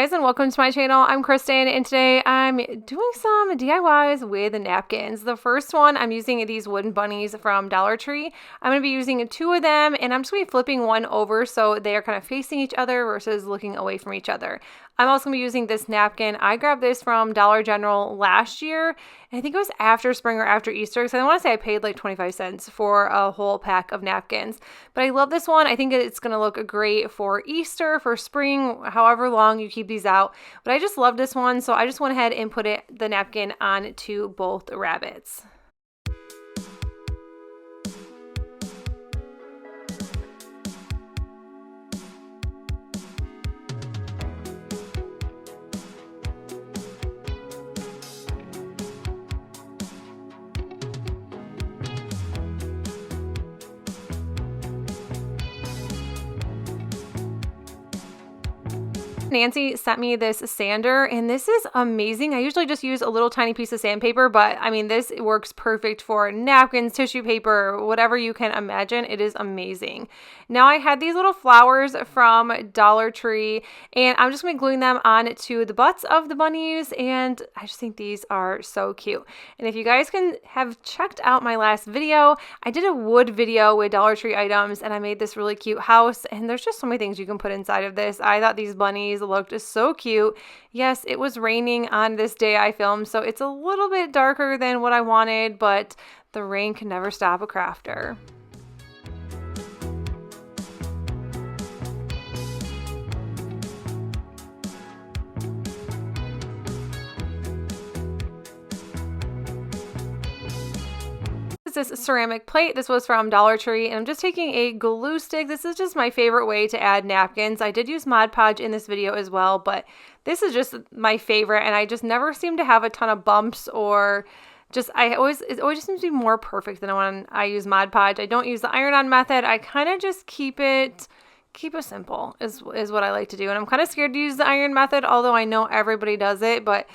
guys, and welcome to my channel. I'm Kristen, and today I'm doing some DIYs with napkins. The first one, I'm using these wooden bunnies from Dollar Tree. I'm going to be using 2 of them, and I'm just going to be flipping one over so they are kind of facing each other versus looking away from each other. I'm also going to be using this napkin. I grabbed this from Dollar General last year, and I think it was after spring or after Easter, because I want to say I paid like 25 cents for a whole pack of napkins. But I love this one. I think it's going to look great for Easter, for spring, however long you keep these out. But I just love this one, so I just went ahead and put the napkin onto both rabbits. Nancy sent me this sander, and this is amazing. I usually just use a little tiny piece of sandpaper, but I mean, this works perfect for napkins, tissue paper, whatever you can imagine. It is amazing. Now I had these little flowers from Dollar Tree, and I'm just going to be gluing them on to the butts of the bunnies, and I just think these are so cute. And if you guys can have checked out my last video, I did a wood video with Dollar Tree items, and I made this really cute house, and there's just so many things you can put inside of this. I thought these bunnies looked so cute. Yes, it was raining on this day I filmed, so it's a little bit darker than what I wanted, but the rain can never stop a crafter. This ceramic plate. This was from Dollar Tree, and I'm just taking a glue stick. This is just my favorite way to add napkins. I did use Mod Podge in this video as well, but this is just my favorite, and I just never seem to have a ton of bumps or just it always just seems to be more perfect than when I use Mod Podge. I don't use the iron-on method. I kind of just keep it simple is what I like to do, and I'm kind of scared to use the iron method, although I know everybody does it, but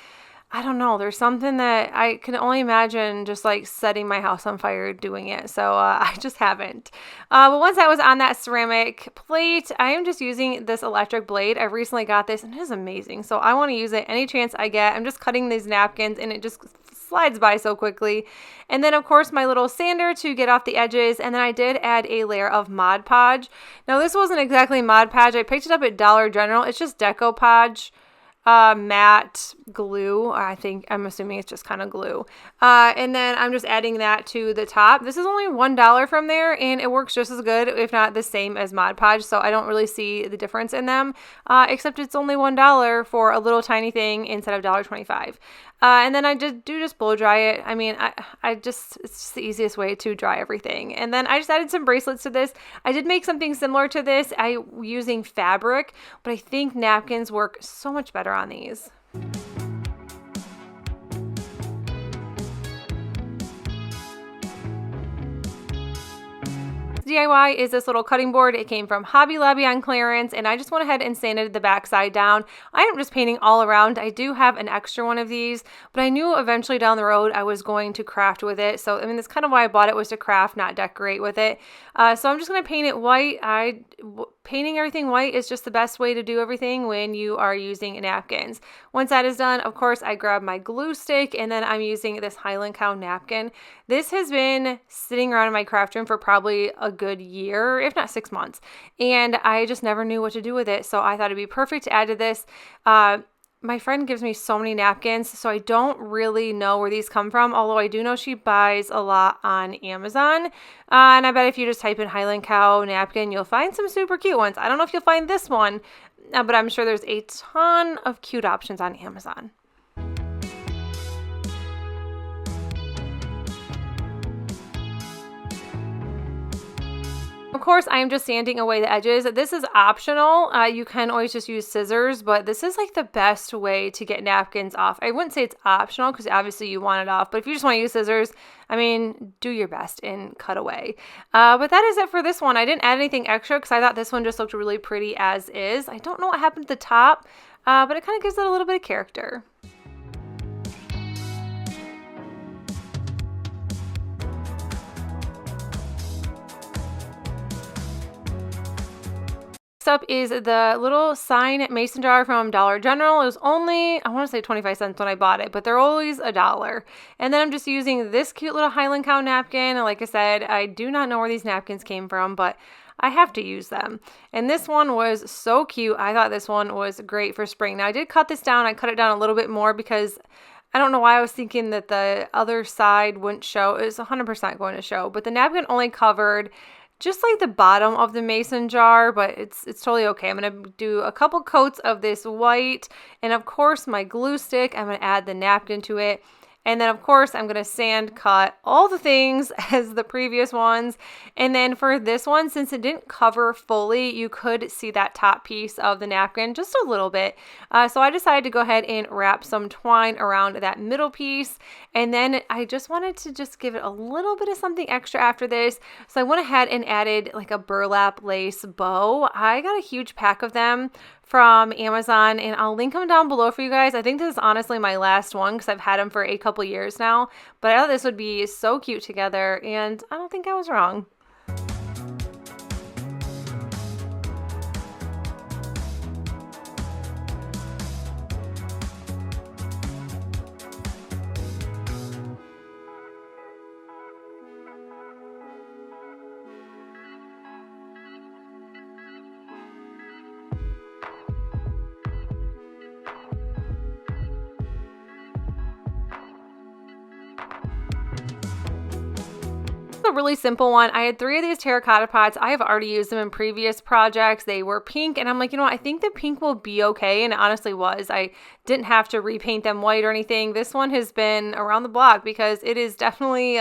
I don't know. There's something that I can only imagine just like setting my house on fire doing it. So I just haven't. But once I was on that ceramic plate, I am just using this electric blade. I recently got this and it is amazing. So I want to use it any chance I get. I'm just cutting these napkins and it just slides by so quickly. And then of course my little sander to get off the edges. And then I did add a layer of Mod Podge. Now this wasn't exactly Mod Podge. I picked it up at Dollar General. It's just Decoupage. Matte glue. I'm assuming it's just kind of glue. And then I'm just adding that to the top. This is only $1 from there, and it works just as good, if not the same as Mod Podge. So I don't really see the difference in them, except it's only $1 for a little tiny thing instead of $1.25. And then I just blow dry it. I mean, it's just the easiest way to dry everything. And then I just added some bracelets to this. I did make something similar to this. Using fabric, but I think napkins work so much better on these. DIY is this little cutting board. It came from Hobby Lobby on clearance, and I just went ahead and sanded the back side down. I am just painting all around. I do have an extra one of these, but I knew eventually down the road I was going to craft with it. So I mean, that's kind of why I bought it, was to craft, not decorate with it. So I'm just going to paint it white. Painting everything white is just the best way to do everything when you are using napkins. Once that is done, of course, I grab my glue stick, and then I'm using this Highland cow napkin. This has been sitting around in my craft room for probably a good year, if not 6 months, and I just never knew what to do with it, so I thought it'd be perfect to add to this. My friend gives me so many napkins, so I don't really know where these come from, although I do know she buys a lot on Amazon. And I bet if you just type in Highland cow napkin, you'll find some super cute ones. I don't know if you'll find this one, but I'm sure there's a ton of cute options on Amazon. Of course, I am just sanding away the edges. This is optional. You can always just use scissors, but this is like the best way to get napkins off. I wouldn't say it's optional because obviously you want it off, but if you just want to use scissors, I mean, do your best and cut away. But that is it for this one. I didn't add anything extra because I thought this one just looked really pretty as is. I don't know what happened at the top, but it kind of gives it a little bit of character. Next up is the little sign mason jar from Dollar General. It was only, I want to say 25 cents when I bought it, but they're always $1. And then I'm just using this cute little Highland cow napkin. And like I said, I do not know where these napkins came from, but I have to use them. And this one was so cute. I thought this one was great for spring. Now I did cut this down. I cut it down a little bit more because I don't know why I was thinking that the other side wouldn't show. It was 100% going to show, but the napkin only covered just like the bottom of the mason jar, but it's totally okay. I'm going to do a couple coats of this white, and of course my glue stick. I'm going to add the napkin to it. And then, of course, I'm going to sand cut all the things as the previous ones. And then for this one, since it didn't cover fully, you could see that top piece of the napkin just a little bit. So I decided to go ahead and wrap some twine around that middle piece. And then I just wanted to just give it a little bit of something extra after this. So I went ahead and added like a burlap lace bow. I got a huge pack of them from Amazon, and I'll link them down below for you guys. I think this is honestly my last one because I've had them for a couple years now, but I thought this would be so cute together, and I don't think I was wrong. A really simple one. I had 3 of these terracotta pots. I have already used them in previous projects. They were pink, and I'm like, you know what? I think the pink will be okay, and it honestly was. I didn't have to repaint them white or anything. This one has been around the block because it is definitely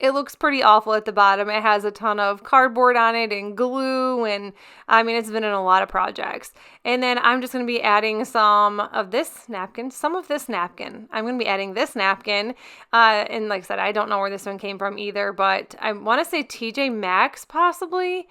it looks pretty awful at the bottom. It has a ton of cardboard on it and glue, and I mean, it's been in a lot of projects. And then I'm just going to be adding some of this napkin. I'm going to be adding this napkin. And like I said, I don't know where this one came from either, but I want to say TJ Maxx possibly.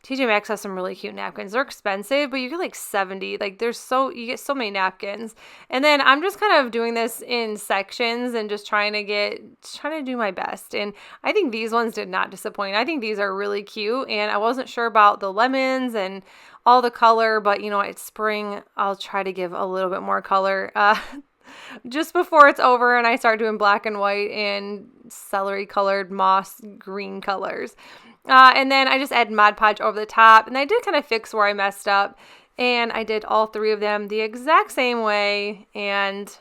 TJ Maxx has some really cute napkins. They're expensive, but you get like 70. Like you get so many napkins. And then I'm just kind of doing this in sections and just trying to do my best. And I think these ones did not disappoint. I think these are really cute, and I wasn't sure about the lemons and all the color, but you know, it's spring. I'll try to give a little bit more color. Just before it's over and I start doing black and white and celery colored moss green colors. And then I just add Mod Podge over the top, and I did kind of fix where I messed up, and I did all 3 of them the exact same way, and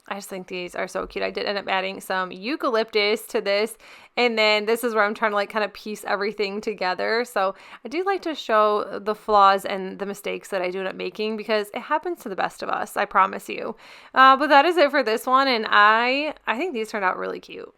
I just think these are so cute. I did end up adding some eucalyptus to this, and then this is where I'm trying to like kind of piece everything together. So I do like to show the flaws and the mistakes that I do end up making because it happens to the best of us, I promise you. But that is it for this one, and I think these turned out really cute.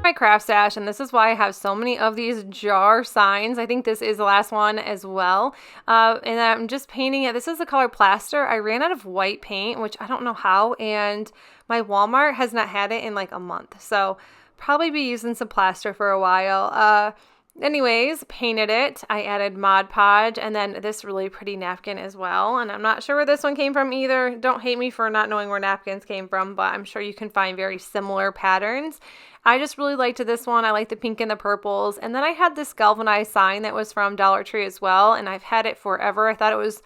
My craft stash, and this is why I have so many of these jar signs. I think this is the last one as well. And I'm just painting it. This is the color plaster. I ran out of white paint, which I don't know how, and my Walmart has not had it in like a month. So probably be using some plaster for a while. Anyways, painted it. I added Mod Podge and then this really pretty napkin as well. And I'm not sure where this one came from either. Don't hate me for not knowing where napkins came from, but I'm sure you can find very similar patterns. I just really liked this one. I like the pink and the purples. And then I had this galvanized sign that was from Dollar Tree as well, and I've had it forever. I thought it was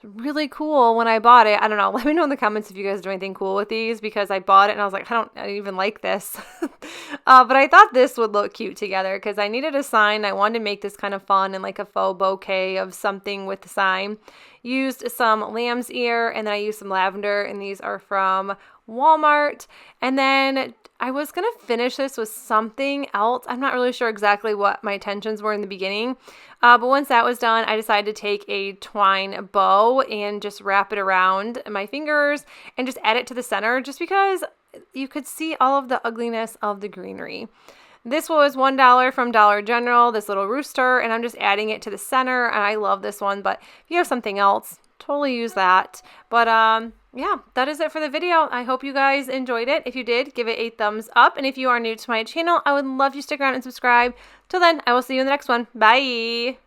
really cool when I bought it. I don't know. Let me know in the comments if you guys do anything cool with these, because I bought it and I was like, I don't even like this. But I thought this would look cute together because I needed a sign. I wanted to make this kind of fun and like a faux bouquet of something with the sign. Used some lamb's ear, and then I used some lavender, and these are from Walmart. And then I was going to finish this with something else. I'm not really sure exactly what my intentions were in the beginning. But once that was done, I decided to take a twine bow and just wrap it around my fingers and just add it to the center, just because you could see all of the ugliness of the greenery. This was $1 from Dollar General, this little rooster, and I'm just adding it to the center, and I love this one, but if you have something else, totally use that. But yeah, that is it for the video. I hope you guys enjoyed it. If you did, give it a thumbs up, and if you are new to my channel, I would love you to stick around and subscribe. Till then, I will see you in the next one. Bye!